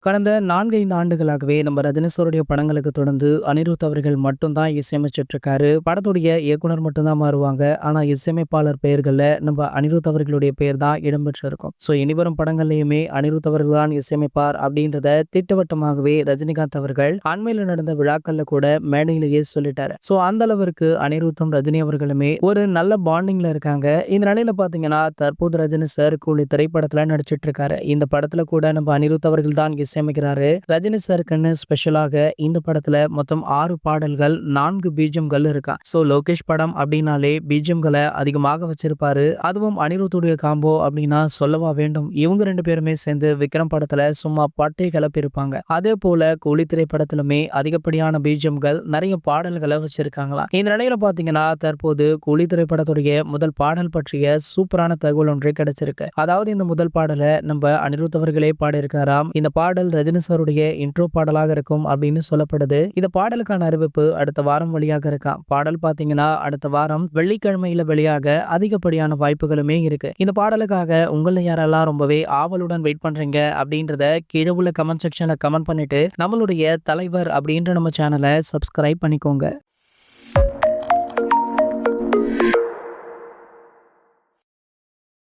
கடந்த 4, 5 ஆண்டுகளாகவே நம்ம ரஜினி சாருடைய படங்களுக்கு தொடர்ந்து அனிருத் அவர்கள் மட்டும் தான் இசையமைச்சுட்டு இருக்காரு. படத்துடைய இயக்குனர் மட்டும் தான் மாறுவாங்க. ஆனா இசையமைப்பாளர் பெயர்கள்ல நம்ம அனிருத் அவர்களுடைய பெயர் தான் இடம்பெற்றிருக்கும். இனிவரும் படங்கள்லயுமே அனிருத் அவர்கள் தான் இசையமைப்பார் அப்படின்றத திட்டவட்டமாகவே ரஜினிகாந்த் அவர்கள் அண்மையில நடந்த விழாக்கள்ல கூட மேடையிலேயே சொல்லிட்டாரு. அந்த அளவிற்கு அனிருத்தும் ரஜினி அவர்களுமே ஒரு நல்ல பாண்டிங்ல இருக்காங்க. இந்த நிலையில பாத்தீங்கன்னா தற்போது ரஜினி சார் கூலி திரைப்படத்துல நடிச்சிட்டு இருக்காரு. இந்த படத்துல கூட நம்ம அனிருத் அவர்கள் தான் இசையமைக்கிறாரு. ரஜினி சாருக்குன்னு ஸ்பெஷலாக இந்த படத்துல மொத்தம் 6 பாடல்கள், 4 பீஜியம்கள் இருக்கா. லோகேஷ் படம் அப்படின்னாலே பீஜியம்களை அதிகமாக வச்சிருப்பாரு. அதுவும் அனிருத்துடைய காம்போ அப்படின்னா சொல்லவா வேண்டும். இவங்க 2 பேருமே சேர்ந்து விக்ரம் படத்துல சும்மா பட்டை கிளப்பியிருப்பாங்க. அதே போல கூலி திரைப்படத்திலுமே அதிகப்படியான பீஜியம்கள், நிறைய பாடல்களை வச்சிருக்காங்களாம். இந்த நிலையில பாத்தீங்கன்னா தற்போது கூலி திரைப்படத்துடைய முதல் பாடல் பற்றிய சூப்பரான தகவல் ஒன்று கிடைச்சிருக்கு. அதாவது இந்த முதல் பாடலை நம்ம அனிருத் அவர்களே பாடியிருக்காராம். இந்த பாடல் ரஜினி சாருடைய இன்ட்ரோ பாடலாக இருக்கும் அப்படின்னு சொல்லப்படுது. இந்த பாடலுக்கான அறிவிப்பு அடுத்த வாரம் வெளியாக இருக்காம். பாடல் பாத்தீங்கன்னா அடுத்த வாரம் வெள்ளிக்கிழமையில வெளியாக அதிகப்படியான வாய்ப்புகளுமே இருக்கு. இந்த பாடலுக்காக உங்களை யாரெல்லாம் ரொம்பவே ஆவலுடன் வெயிட் பண்றீங்க அப்படின்றத கீழே உள்ள கமெண்ட் செக்ஷன்ல கமெண்ட் பண்ணிட்டு நம்மளுடைய தலைவர் அப்படின்ற நம்ம சேனலை சப்ஸ்கிரைப் பண்ணிக்கோங்க.